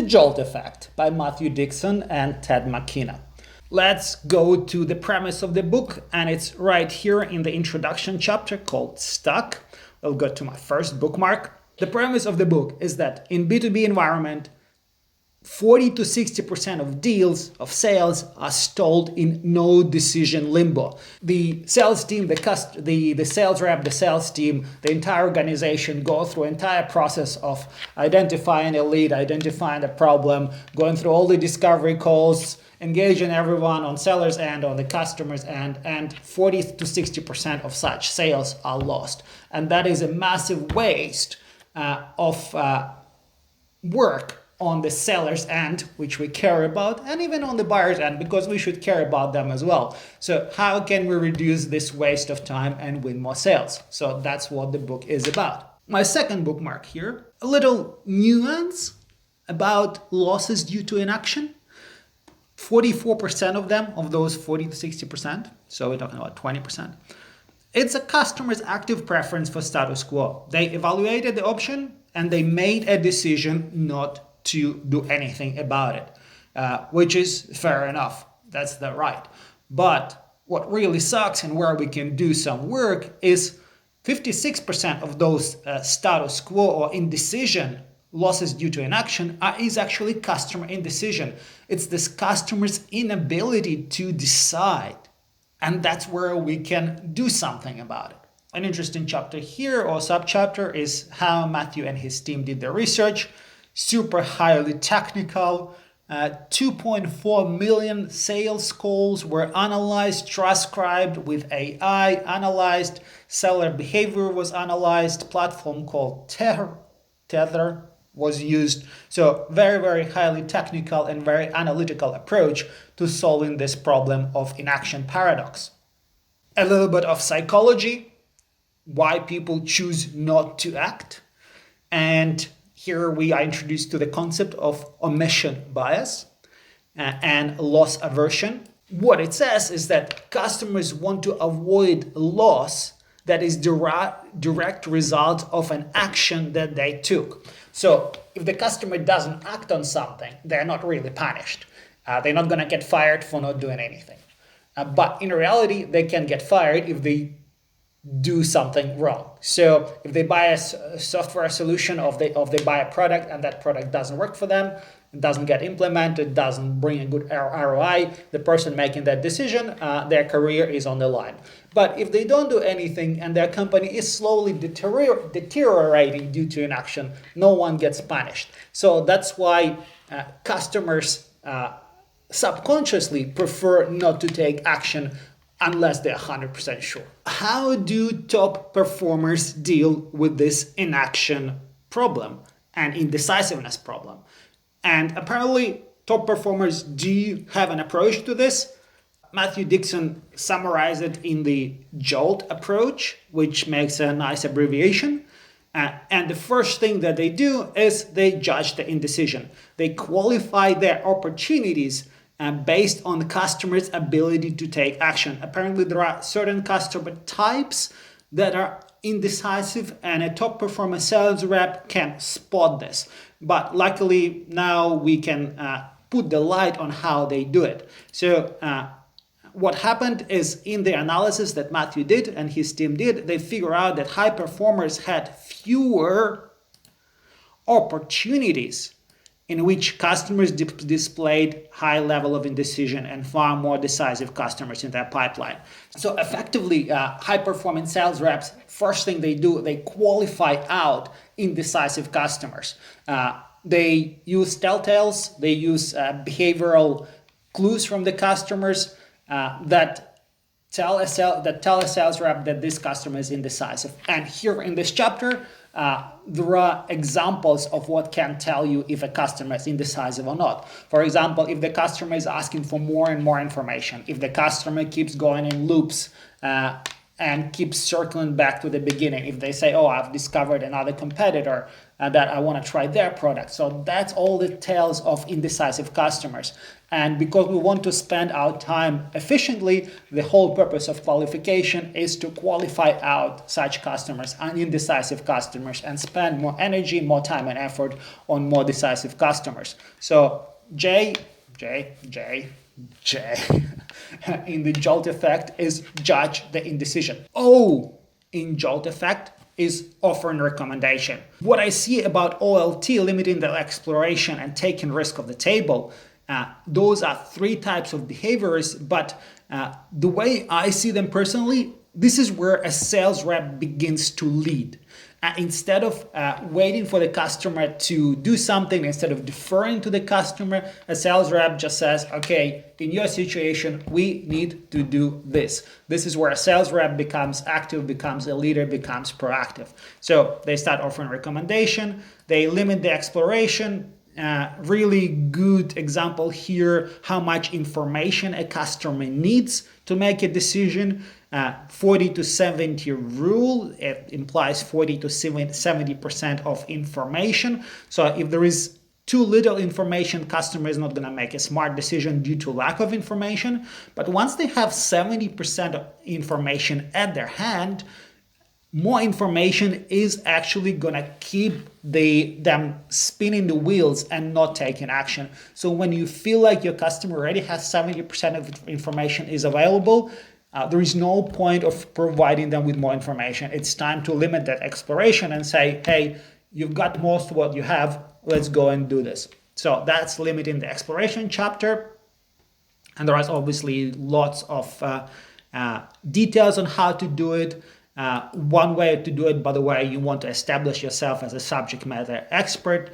The JOLT Effect by Matthew Dixon and Ted McKenna. Let's go to the premise of the book, and it's right here in the introduction chapter called Stuck. I'll go to my first bookmark. The premise of the book is that in B2B environment, 40 to 60% of deals, of sales, are stalled in no decision limbo. The sales team, the sales rep, the sales team, the entire organization go through an entire process of identifying a lead, identifying a problem, going through all the discovery calls, engaging everyone on seller's end, on the customer's end, and 40 to 60% of such sales are lost. And that is a massive waste of work on the seller's end, which we care about, and even on the buyer's end, because we should care about them as well. So how can we reduce this waste of time and win more sales? So that's what the book is about. My second bookmark here, a little nuance about losses due to inaction. 44% of them, of those 40 to 60%, so we're talking about 20%, it's a customer's active preference for status quo. They evaluated the option and they made a decision not to do anything about it, which is fair enough. That's the right. But what really sucks and where we can do some work is 56% of those status quo or indecision losses due to inaction is actually customer indecision. It's this customer's inability to decide. And that's where we can do something about it. An interesting chapter here or subchapter is how Matthew and his team did their research. Super highly technical. 2.4 million sales calls were analyzed, transcribed with AI, analyzed. Seller behavior was analyzed. Platform called Tether was used. So very, very highly technical and very analytical approach to solving this problem of inaction paradox. A little bit of psychology, why people choose not to act. And here we are introduced to the concept of omission bias and loss aversion. What it says is that customers want to avoid loss that is direct result of an action that they took. So if the customer doesn't act on something, they're not really punished. They're not going to get fired for not doing anything. But in reality, they can get fired if they do something wrong. So if they buy a software solution, or they buy a product and that product doesn't work for them, it doesn't get implemented, doesn't bring a good ROI, the person making that decision, their career is on the line. But if they don't do anything and their company is slowly deteriorating due to inaction, no one gets punished. So that's why customers subconsciously prefer not to take action unless they're 100% sure. How do top performers deal with this inaction problem and indecisiveness problem? And apparently, top performers do have an approach to this. Matthew Dixon summarized it in the JOLT approach, which makes a nice abbreviation. And the first thing that they do is they judge the indecision. They qualify their opportunities based on the customer's ability to take action. Apparently, there are certain customer types that are indecisive, and a top performer sales rep can spot this. But luckily, now we can put the light on how they do it. So what happened is, in the analysis that Matthew did and his team did, they figure out that high performers had fewer opportunities in which customers displayed high level of indecision and far more decisive customers in their pipeline. So effectively, high-performing sales reps, first thing they do, they qualify out indecisive customers. They use telltales, they use behavioral clues from the customers that tell a sales rep that this customer is indecisive. And here in this chapter, there are examples of what can tell you if a customer is indecisive or not. For example, if the customer is asking for more and more information, if the customer keeps going in loops and keeps circling back to the beginning, if they say, oh, I've discovered another competitor, that I want to try their product. So that's all the tales of indecisive customers. And because we want to spend our time efficiently, the whole purpose of qualification is to qualify out such customers and indecisive customers and spend more energy, more time and effort on more decisive customers. So J in the JOLT effect is judge the indecision. O in JOLT effect is offer and recommendation. What I see about OLT, limiting the exploration and taking risk of the table, those are three types of behaviors, but the way I see them personally, this is where a sales rep begins to lead. Instead of waiting for the customer to do something, instead of deferring to the customer, a sales rep just says, okay, in your situation, we need to do this. This is where a sales rep becomes active, becomes a leader, becomes proactive. So they start offering recommendation, they limit the exploration. Really good example here, how much information a customer needs to make a decision. 40 to 70 rule, it implies 40 to 70% of information. So if there is too little information, customer is not going to make a smart decision due to lack of information. But once they have 70% of information at their hand, more information is actually going to keep them spinning the wheels and not taking action. So when you feel like your customer already has 70% of information is available, there is no point of providing them with more information. It's time to limit that exploration and say, hey, you've got most of what you have, let's go and do this. So that's limiting the exploration chapter. And there is obviously lots of details on how to do it. One way to do it, by the way, you want to establish yourself as a subject matter expert.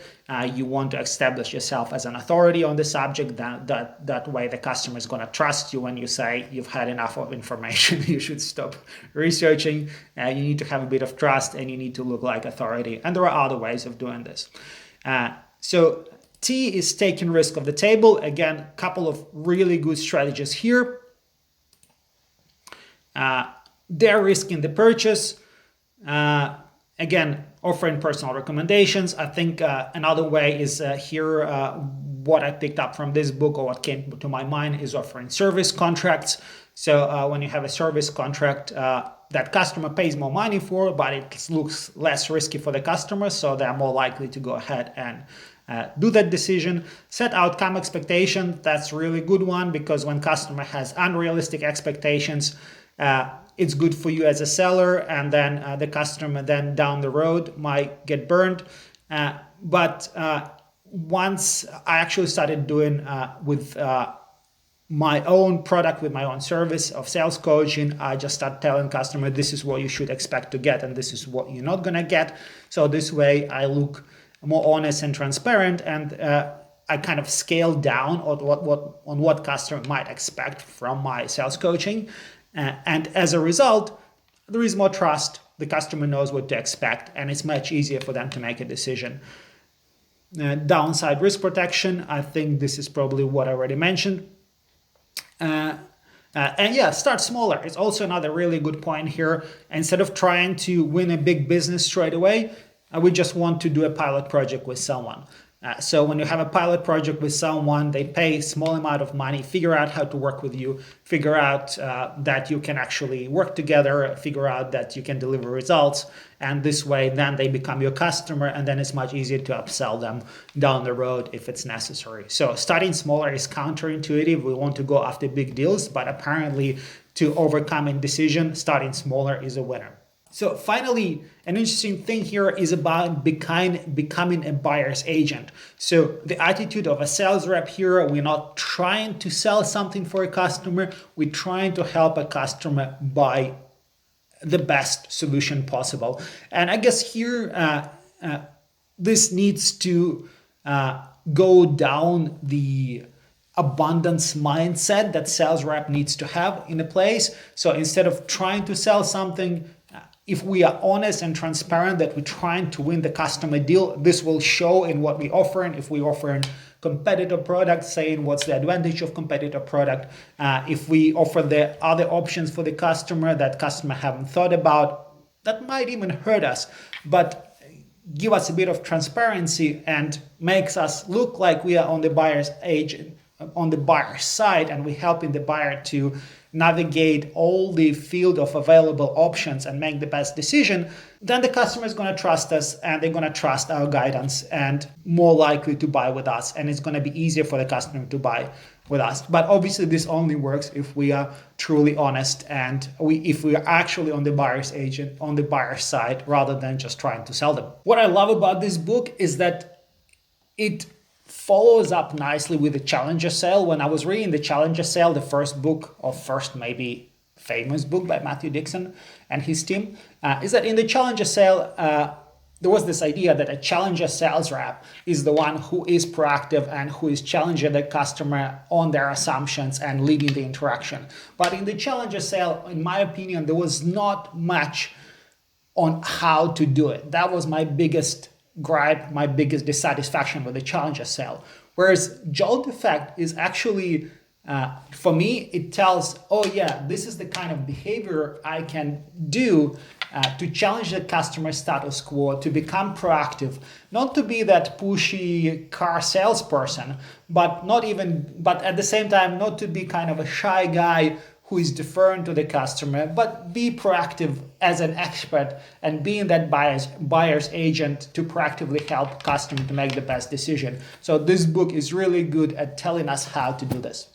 You want to establish yourself as an authority on the subject. That way the customer is going to trust you when you say you've had enough of information. You should stop researching. You need to have a bit of trust and you need to look like authority. And there are other ways of doing this. So T is taking risk of the table. Again, a couple of really good strategies here. They're risking the purchase. Again, offering personal recommendations. I think another way is here, what I picked up from this book or what came to my mind is offering service contracts. So when you have a service contract, that customer pays more money for, but it looks less risky for the customer. So they're more likely to go ahead and do that decision. Set outcome expectation. That's a really good one because when customer has unrealistic expectations, it's good for you as a seller, and then the customer then down the road might get burned. But once I actually started doing with my own product, with my own service of sales coaching, I just start telling customer, this is what you should expect to get and this is what you're not going to get. So this way I look more honest and transparent, and I kind of scale down on what customer might expect from my sales coaching. And as a result, there is more trust. The customer knows what to expect, and it's much easier for them to make a decision. Downside risk protection. I think this is probably what I already mentioned. And yeah, start smaller. It's also another really good point here. Instead of trying to win a big business straight away, we just want to do a pilot project with someone. So when you have a pilot project with someone, they pay a small amount of money, figure out how to work with you, figure out that you can actually work together, figure out that you can deliver results. And this way, then they become your customer, and then it's much easier to upsell them down the road if it's necessary. So starting smaller is counterintuitive. We want to go after big deals, but apparently to overcome indecision, starting smaller is a winner. So finally, an interesting thing here is about becoming a buyer's agent. So the attitude of a sales rep here, we're not trying to sell something for a customer. We're trying to help a customer buy the best solution possible. And I guess here, this needs to go down the abundance mindset that sales rep needs to have in a place. So instead of trying to sell something, if we are honest and transparent that we're trying to win the customer deal, this will show in what we offer. And if we offer a competitor product, saying what's the advantage of competitor product. If we offer the other options for the customer that customer haven't thought about, that might even hurt us. But give us a bit of transparency and makes us look like we are on the buyer's agent, on the buyer's side, and we're helping the buyer to navigate all the field of available options and make the best decision, then the customer is going to trust us and they're going to trust our guidance and more likely to buy with us. And it's going to be easier for the customer to buy with us. But obviously this only works if we are truly honest and if we are actually on the buyer's agent, on the buyer's side, rather than just trying to sell them. What I love about this book is that it follows up nicely with the Challenger Sale. When I was reading the Challenger Sale, the first maybe famous book by Matthew Dixon and his team, is that in the Challenger Sale, there was this idea that a Challenger sales rep is the one who is proactive and who is challenging the customer on their assumptions and leading the interaction. But in the Challenger Sale, in my opinion, there was not much on how to do it. That was my biggest gripe, my biggest dissatisfaction with the Challenger Sale. Whereas JOLT effect is actually, for me, it tells, oh yeah, this is the kind of behavior I can do to challenge the customer status quo, to become proactive, not to be that pushy car salesperson, but at the same time, not to be kind of a shy guy who is deferring to the customer, but be proactive as an expert and being that buyer's agent to proactively help customer to make the best decision. So this book is really good at telling us how to do this.